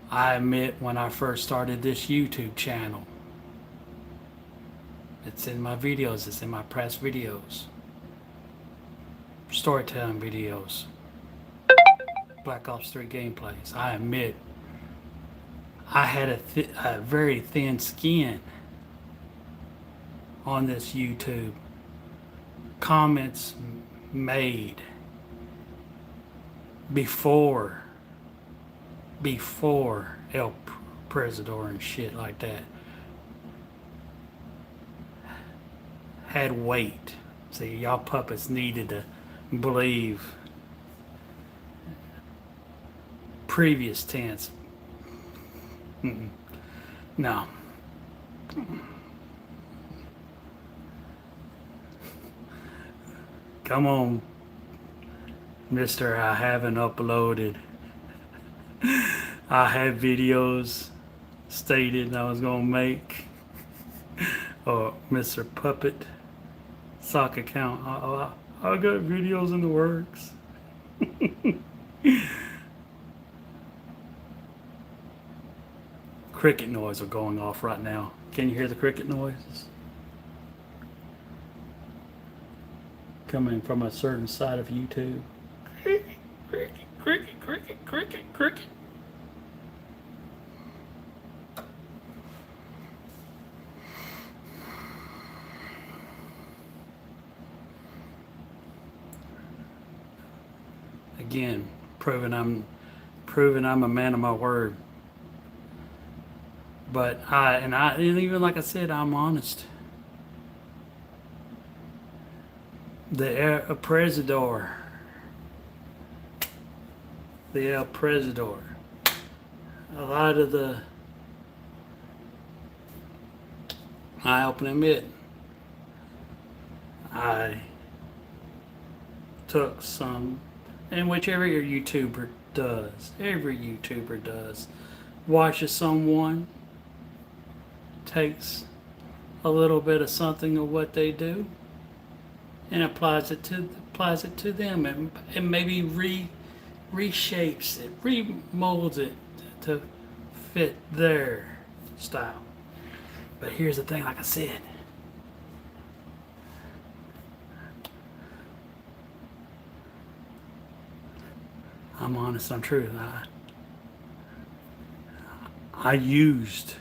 S1: I admit when I first started this YouTube channel, it's in my videos, it's in my press videos, storytelling videos, Black Ops 3 gameplays. I admit I had a very thin skin on this YouTube. Comments made before El Presidor and shit like that had weight. See, y'all puppets needed to believe previous tense. No. Come on, mister, I haven't uploaded. I had videos stated I was going to make. Or Mr. Puppet sock account. I got videos in the works. Cricket noise are going off right now. Can you hear the cricket noises? Coming from a certain side of YouTube. Cricket, cricket, cricket, cricket, cricket. Again, proving I'm a man of my word. But and even like I said, I'm honest. The El Presidor. A lot of the, I open admit, I took some, and which every YouTuber does, watches someone, takes a little bit of something of what they do, and applies it to them, and maybe reshapes it, remolds it to fit their style. But here's the thing, like I said, I'm honest, I'm true. I used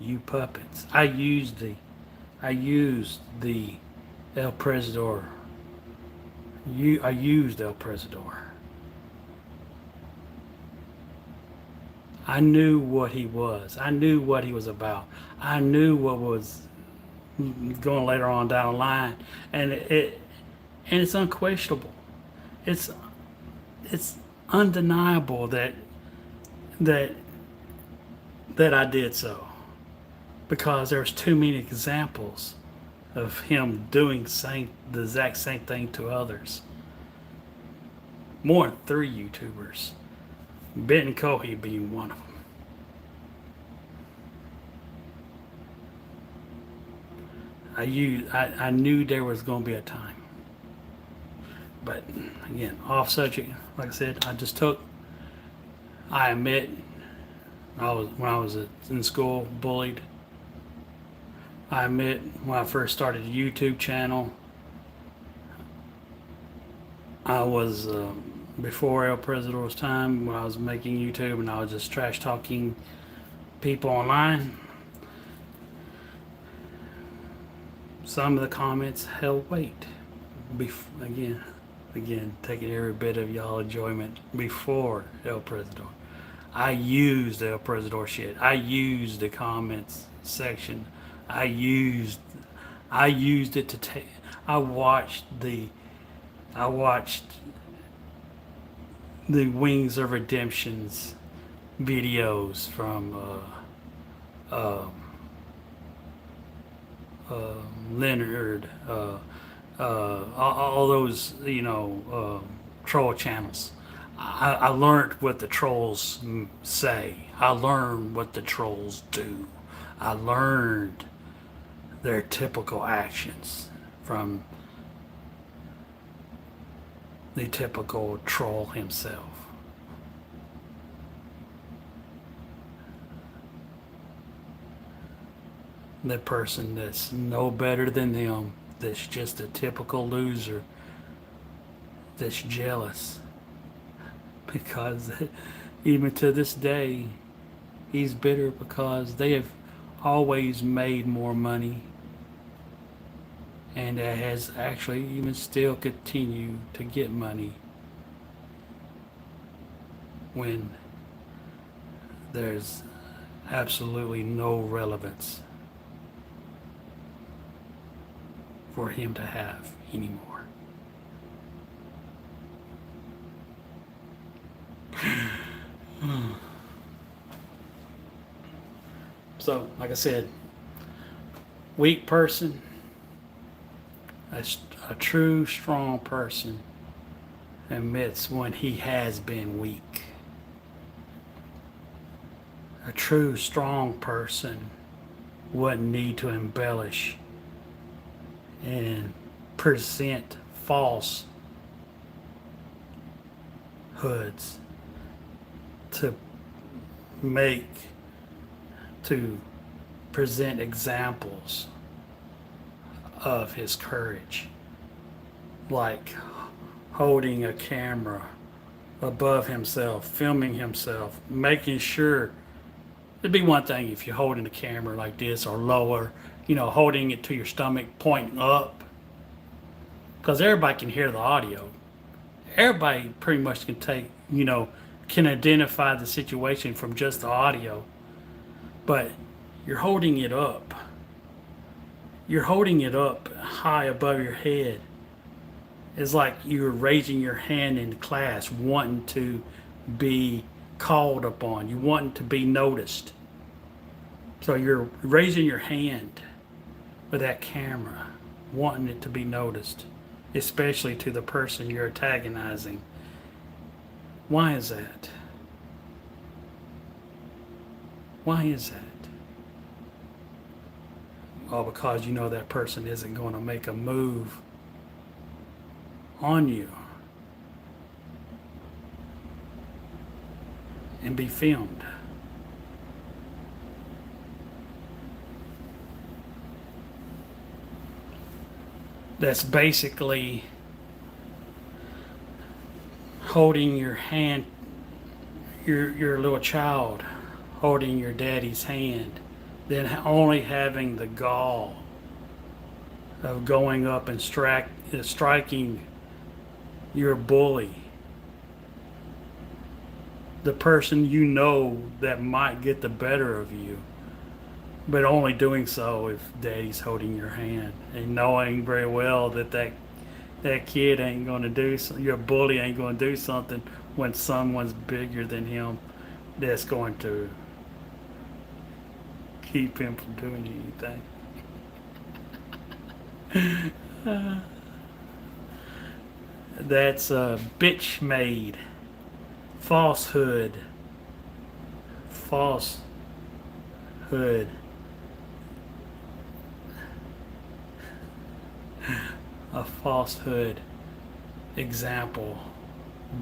S1: you puppets. I used the El Presidor. I used El Presidor. I knew what he was. I knew what he was about. I knew what was going later on down the line, and it's unquestionable. It's it's undeniable that that I did so, because there's too many examples of him doing the exact same thing to others. More than 3 YouTubers, Benton Cohey being one of them. I knew there was going to be a time. But again, off subject, like I said, I admit, when I was in school, bullied. I admit, when I first started a YouTube channel, I was, before El Presidor's time, when I was making YouTube and I was just trash talking people online, some of the comments held weight. Again, taking every bit of y'all enjoyment before El Presidor. I used El Presidor shit. I used the comments section. I used it to take. I watched the Wings of Redemption's videos from Leonard, all those, troll channels. I learned what the trolls say. I learned what the trolls do. I learned their typical actions from the typical troll himself. The person that's no better than them, that's just a typical loser, that's jealous. Because even to this day, he's bitter because they have always made more money, and it has actually even still continue to get money when there's absolutely no relevance for him to have anymore. So, like I said, weak person, a true strong person admits when he has been weak. A true strong person wouldn't need to embellish and present false hoods to present examples of his courage, like holding a camera above himself, filming himself, making sure. It'd be one thing if you're holding the camera like this or lower, holding it to your stomach, pointing up, because everybody can hear the audio. Everybody pretty much can identify the situation from just the audio, but you're holding it up. You're holding it up high above your head. It's like you're raising your hand in class, wanting to be called upon. You want to be noticed. So you're raising your hand with that camera, wanting it to be noticed, especially to the person you're antagonizing. Why is that? Why is that? Well, because you know that person isn't going to make a move on you and be filmed. That's basically holding your hand, your little child holding your daddy's hand, then only having the gall of going up and striking your bully, the person you know that might get the better of you, but only doing so if daddy's holding your hand and knowing very well that that kid ain't going to do, your bully ain't going to do something when someone's bigger than him that's going to keep him from doing anything. That's bitch made, falsehood, falsehood, a falsehood example,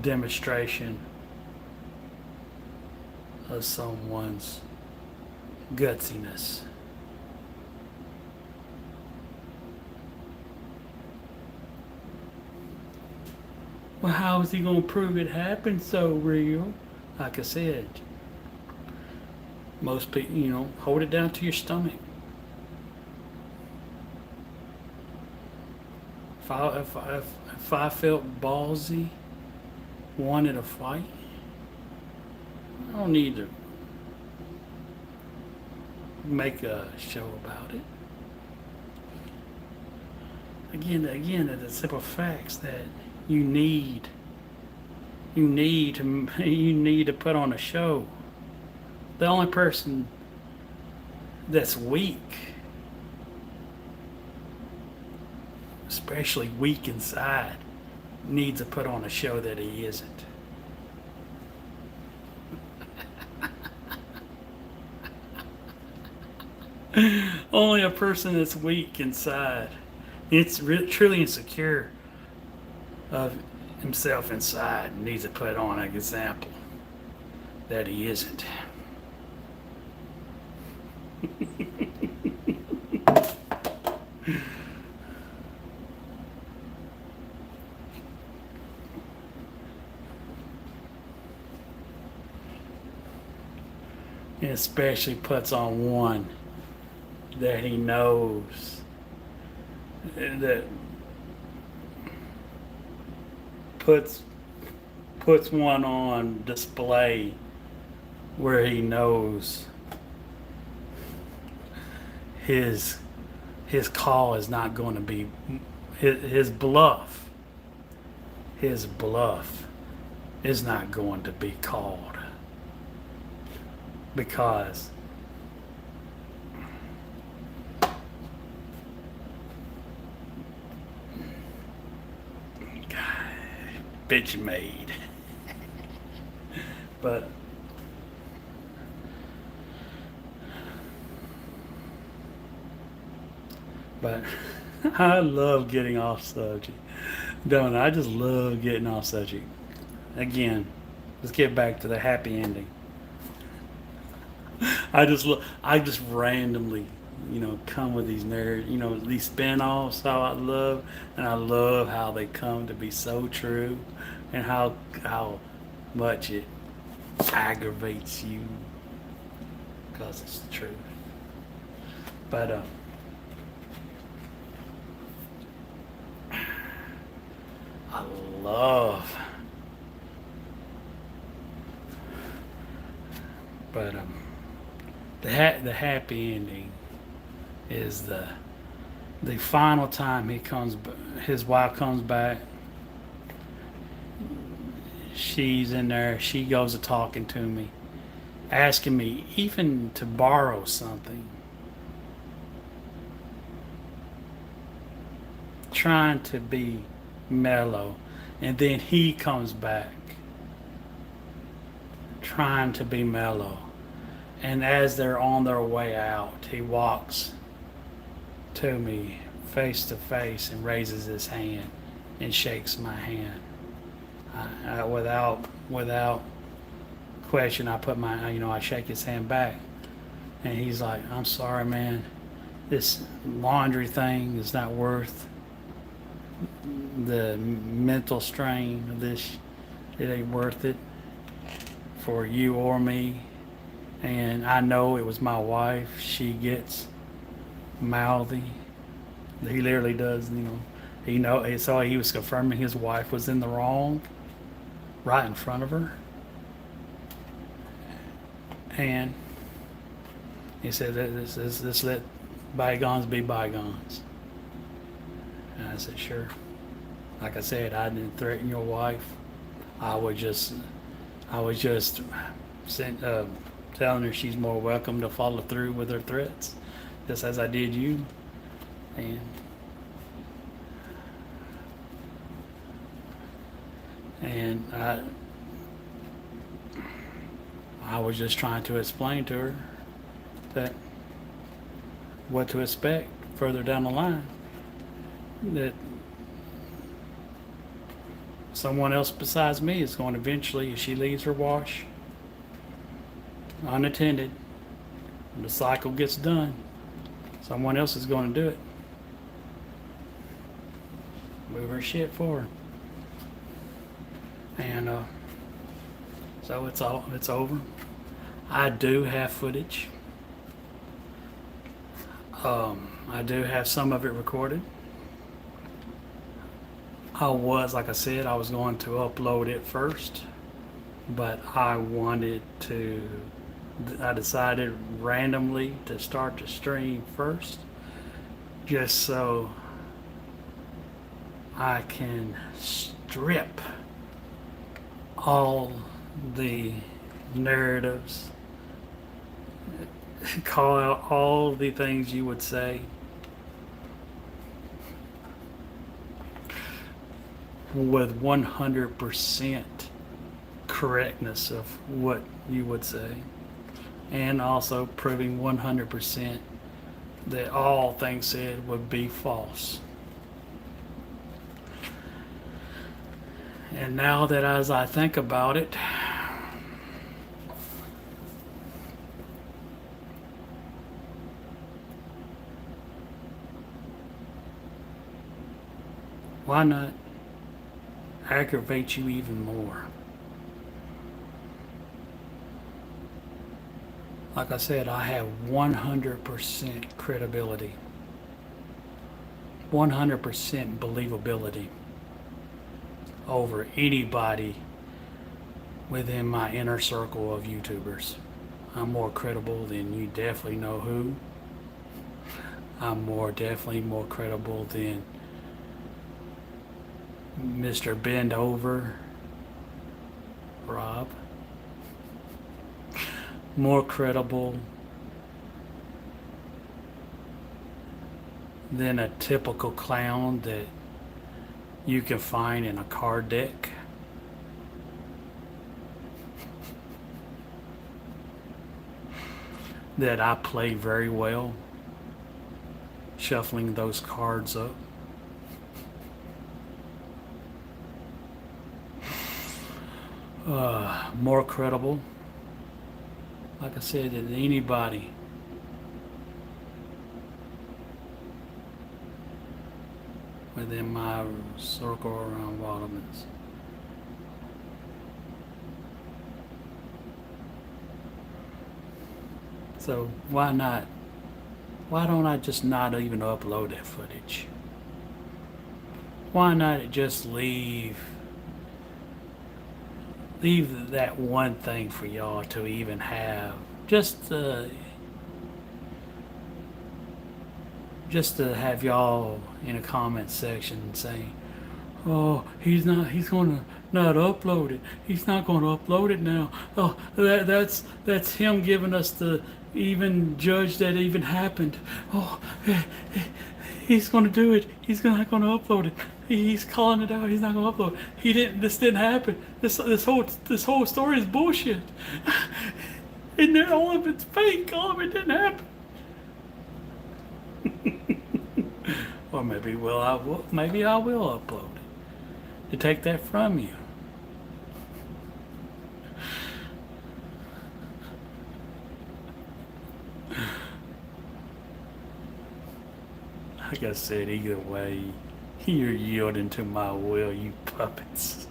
S1: demonstration of someone's gutsiness. Well, how is he going to prove it happened so real? Like I said, most people, hold it down to your stomach. If I felt ballsy, wanted a fight, I don't need to make a show about it. Again, the simple facts that you need to put on a show. The only person that's weak, especially weak inside, needs to put on a show that he isn't. Only a person that's weak inside, it's truly insecure of himself inside, needs to put on an example that he isn't. And especially puts on one that he knows that puts one on display where he knows his call is not going to be his bluff is not going to be called, because bitch made. But I love getting off subject, don't I? I just love getting off subject. Again, let's get back to the happy ending. I just randomly, come with these nerds, these spin-offs. I love how they come to be so true, and how much it aggravates you because it's the truth. But I love, but the happy ending is the final time his wife comes back. She's in there. She goes to talking to me, asking me even to borrow something, trying to be mellow, and then he comes back trying to be mellow. And as they're on their way out, he walks to me face to face and raises his hand and shakes my hand. Without question, I put I shake his hand back, and he's like, "I'm sorry, man. This laundry thing is not worth the mental strain of this. It ain't worth it for you or me. And I know it was my wife. She gets mouthy He literally does, he saw he was confirming his wife was in the wrong right in front of her. And he said, let's let bygones be bygones. And I said, sure. Like I said, I didn't threaten your wife. I was just sent, telling her she's more welcome to follow through with her threats, just as I did you. And I was just trying to explain to her that what to expect further down the line. That someone else besides me is going to eventually, if she leaves her wash unattended, and the cycle gets done, someone else is going to do it. Move her shit for her. And so it's over. I do have footage. I do have some of it recorded. Like I said, I was going to upload it first, but I decided randomly to start the stream first, just so I can strip all the narratives, call out all the things you would say, with 100% correctness of what you would say, and also proving 100% that all things said would be false. And now that as I think about it, why not aggravate you even more? Like I said, I have 100% credibility, 100% believability over anybody within my inner circle of YouTubers. I'm more credible than you definitely know who. I'm definitely more credible than Mr. Bend Over Rob. More credible than a typical clown that you can find in a card deck. That I play very well, shuffling those cards up. More credible, like I said, than anybody within my circle around Watermans. So why don't I just not even upload that footage? Why not just leave that one thing for y'all to even have, just to have y'all in a comment section saying, oh, he's going to not upload it. He's not going to upload it now. Oh, that's him giving us the even judge that even happened. Oh, he's going to do it. He's not going to upload it. He's calling it out. He's not going to upload it. This didn't happen. This whole story is bullshit. And all of it's fake. All of it didn't happen. Or maybe I will upload it to take that from you. Like I said, either way, you're yielding to my will, you puppets.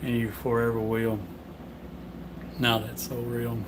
S1: and you forever will. Now that's so real.